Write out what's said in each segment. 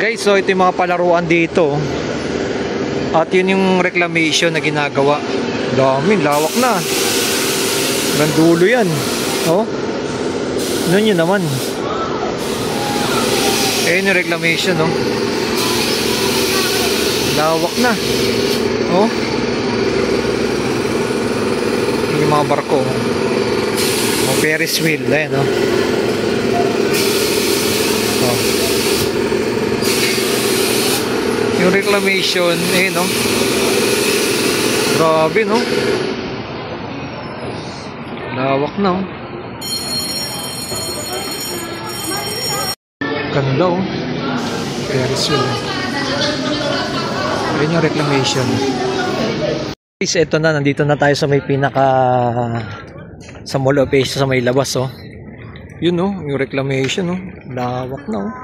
Guys, so ito yung mga palaruan dito. At yun yung reclamation na ginagawa. Dami, lawak na. Gandulo yan. Oh. Nun yun naman. Ayun yung reclamation, oh. Lawak na. Oh. Yung mga barko. Oh, Ferris wheel. Ayan, oh. Oh. Yung reclamation, eh, no? Grabe, no? Lawak na, oh. Ganda, oh. Ferris wheel. Ayan yung reclamation. Guys, eto na. Nandito na tayo sa may pinaka... sa Mall of Asia, sa may labas, oh. Yun, oh. Yung reclamation, oh. Lawak na, oh.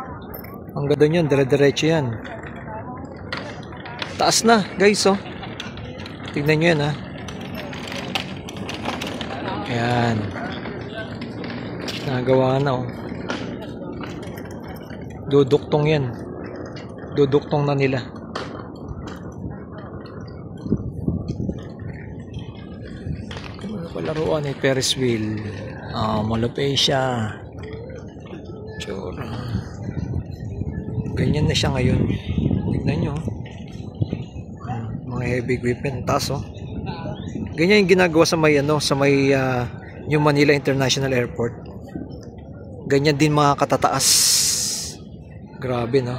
Ang ganda niyan. Dire-diretso yan. Taas na, guys, oh. Tignan nyo yan, ha. Ayan. Nagawa na, oh. Duduktong yan. Duduktong na nila. Ano palaruan, eh? Ferris wheel. Mall of Asia. Sure. Ganyan na siya ngayon. Tignan nyo, mga heavy equipment, taas, oh. Ganyan yung ginagawa sa may ano, sa may New Manila International Airport. Ganyan din mga katataas. Grabe, no?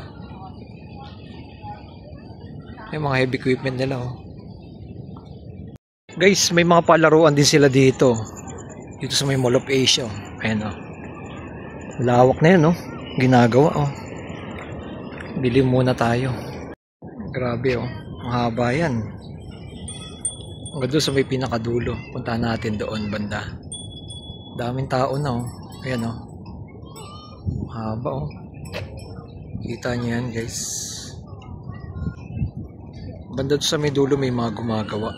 Yung mga heavy equipment nila, oh. Guys, may mga palaruan din sila dito. Dito sa may Mall of Asia, oh. Ayan, oh. Lawak na yan, oh. Ginagawa, oh. Bili muna tayo. Grabe, oh. Mahaba yan. Hanggang doon sa may pinakadulo. Puntahan natin doon banda. Daming tao na, oh. Ayan, oh. Mahaba, oh. Kita nyo yan, guys. Banda doon sa may dulo may mga gumagawa.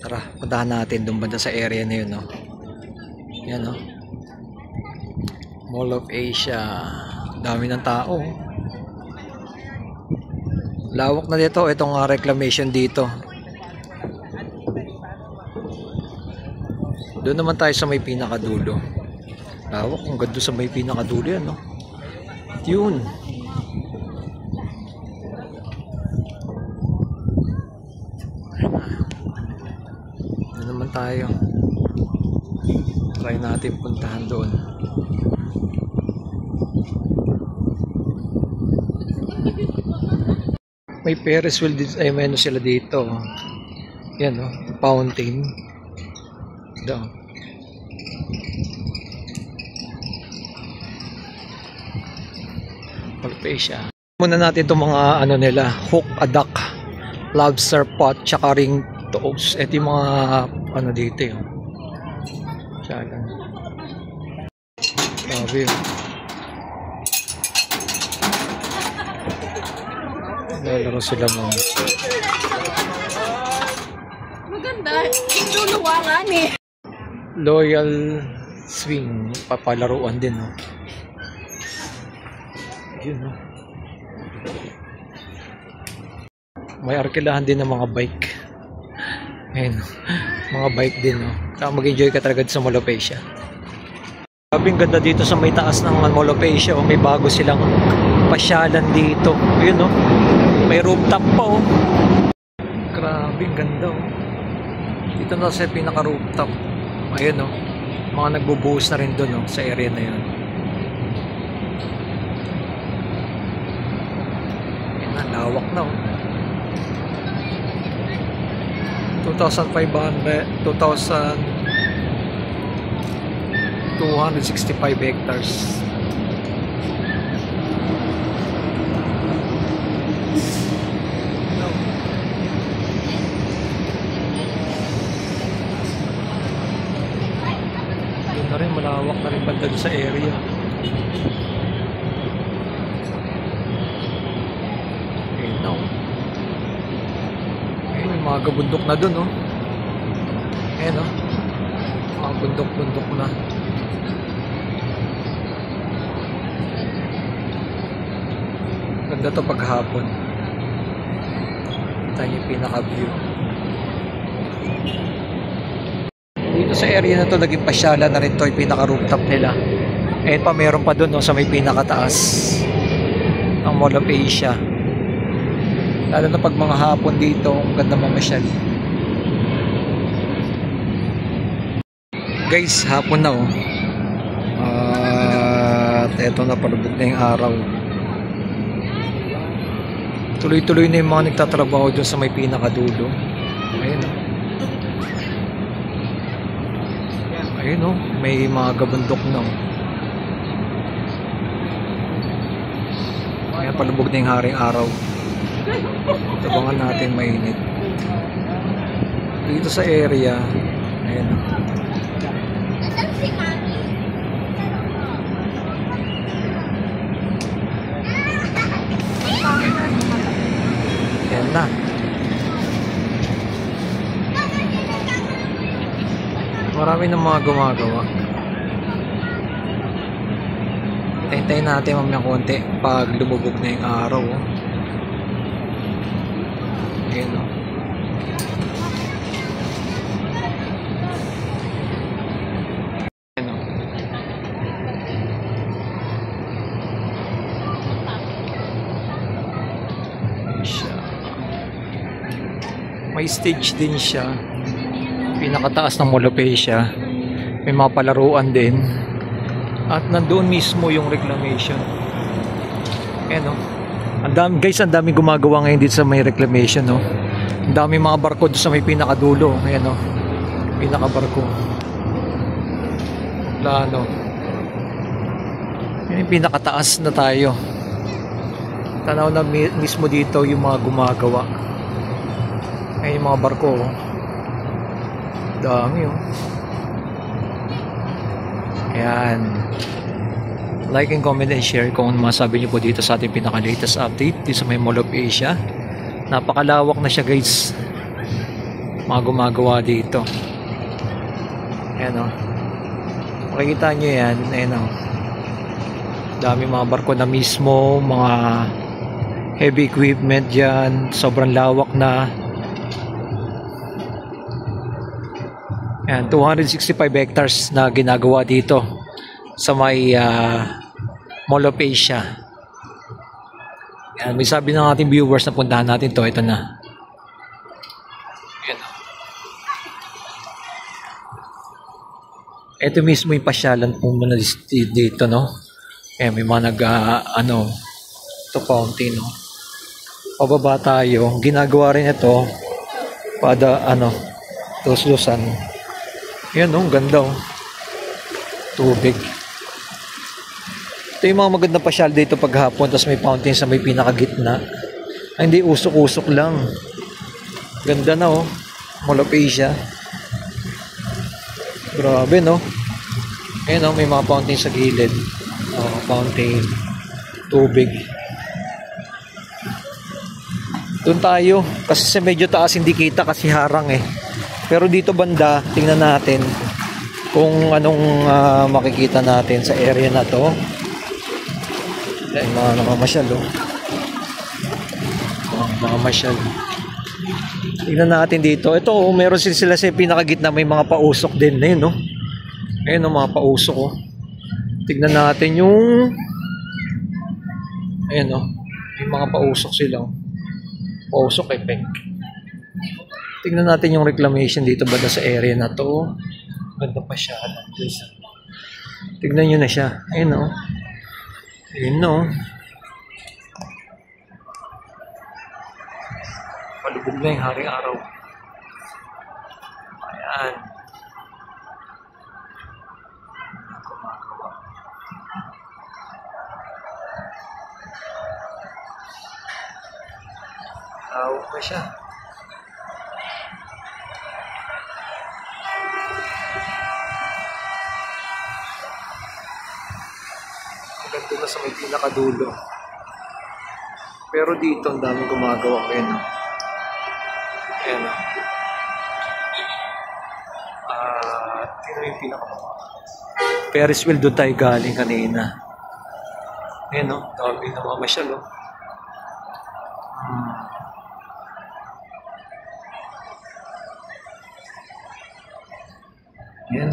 Tara, puntahan natin doon banda sa area na yun, oh. Ayan, oh. Mall of Asia. Dami ng tao, oh. Lawak na dito, itong reclamation dito. Doon naman tayo sa may pinakadulo. Lawak, ang ganda sa may pinakadulo yan, no? Yun. Doon naman tayo. Try natin puntahan doon. May Ferris wheel dito, ay may ano sila dito. Yan, oh, fountain. Doon. Malpesya. Muna natin itong mga ano nila, hook a duck, lobster pot, tsaka ring toes. Ito yung mga ano dito, yun. Tsaka. Grabe, yun. Lalaro sila mga maganda, luluwangan eh. Loyal swing, papalaruan din, no? Yun, no? May arkilahan din ng mga bike. Ayun, mga bike din, no? Kaya mag-enjoy ka talaga sa Mall of Asia. Grabe, ang ganda dito sa may taas ng Mall of Asia, oh. May bago silang pasyalan dito. Yun, no? May rooftop pa, oh. Grabe, ang ganda, oh. Dito na sa pinaka-rooftop. Ayun, oh. Mga nagbubuhos na rin doon, oh, sa area na yun. Ayun na, lawak na, oh. 2,265 hectares. Doon na rin, malawak na rin banda sa area. Okay, now. Ayun, may mga gabundok na doon, oh. Ayan, oh. Mga bundok-bundok na. Ganda to paghapon. Kita niyo yung pinaka-view. Dito sa area na to, naging pasyalan na rin to, yung pinaka-rooftop nila. Ayun pa, meron pa dun, no, sa may pinakataas. Ang Mall of Asia. Lalo na pag mga hapon dito, ang ganda mamasyal. Guys, hapon na, oh. At eto na, palubog na yung araw. Tuloy-tuloy na yung mga nagtatrabaho dun sa may pinakadulo. Ayun, oh. Ayun, oh. May mga gabundok na, oh. Ayan, palubog na yung haring araw. Tabangan natin mainit. Dito sa area, ayun, oh. Ayan na. Marami ng mga gumagawa. Hintayin natin mamaya konti pag lumubog na yung araw. Ayan, o. Ayan, o. Siya. May stage din siya. Pinakataas ng Mall of Asia. May mga palaruan din. At nandoon mismo yung reclamation. Ayan, o. Ang dami, guys, ang dami gumagawa ngayon dito sa may reclamation, no. Ang dami mga barko doon sa may pinakadulo. Ayan, no. Pinakabarko. Plano. Yan yung pinakataas na tayo. Tanaw na mismo dito yung mga gumagawa. Ayan yung mga barko, oh. Dami, oh. Ayan. Like and comment and share kung ano masabi niyo po dito sa ating pinaka-latest update dito sa may Mall of Asia. Napakalawak na siya, guys. Mga gumagawa dito. Ayan, o. Makikita nyo yan. Ayan, o. Dami mga barko na mismo. Mga heavy equipment dyan. Sobrang lawak na. Ayan, 265 hectares na ginagawa dito sa may Mall of Asia. Yan, may sabi ng ating viewers na puntahan natin to. Ito na. Yan. Ito mismo yung pasyalan po muna dito, no? Yan, may mga ito fountain, no? Pababa tayo. Ginagawa rin ito pada, tuslusan. Yan, no? Ganda, oh. Tubig. Ito yung mga magandang pasyal dito paghapon. Tapos may fountain sa may pinakagitna. Ay, hindi usok-usok lang. Ganda na, oh. Mall of Asia. Grabe, no? Ayan, oh, may mga fountain sa gilid. Oh, fountain. Tubig. Doon tayo. Kasi sa medyo taas hindi kita kasi harang, eh. Pero dito banda, tingnan natin kung anong makikita natin sa area na to. Ay, mga namamasyal, oh. Mga masyal. Tingnan natin dito. Ito, oh, meron sila sa pinakagitna. May mga pausok din. Ayun, no? Ayun, oh, mga pausok, oh. Tingnan natin yung... Ayun, oh. May mga pausok sila, oh. Pausok, effect. Tingnan natin yung reclamation dito ba sa area na to. Ganda pa siya. Tignan nyo na siya. Ayun, oh. Ayun, no. Palubog na yung haring araw. Ayan. Tawag pa siya. Ganito na sa may pinakadulo. Pero dito ang daming gumagawa. Ayan, no? Ayan, no? Tingnan yung pinakadulo. Ferris wheel doon tayo galing kanina. Ayan, no? Dami na mamasyal, oh. Yan.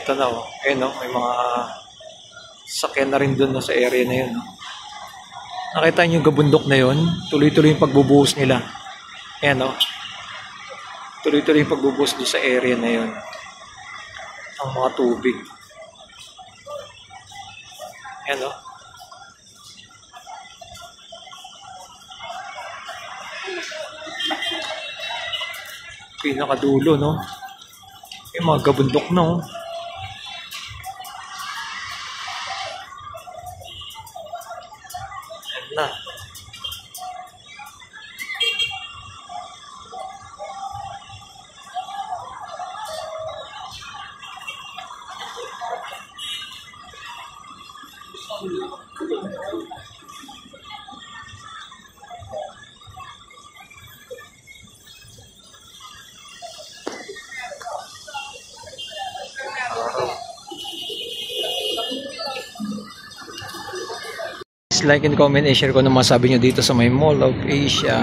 Ito na oh. Ayun oh, may mga sakyan na rin dun no, sa area na yun. No? Nakita niyo yung gabundok na yun? Tuloy-tuloy yung pagbubuhos nila. Ayan oh. Tuloy-tuloy yung pagbubuhos doon sa area na yun. Ang mga tubig. Ayan oh. Pinakadulo no. Yung mga gabundok na oh. Na. Like and comment and share ko na masabi nyo dito sa may Mall of Asia.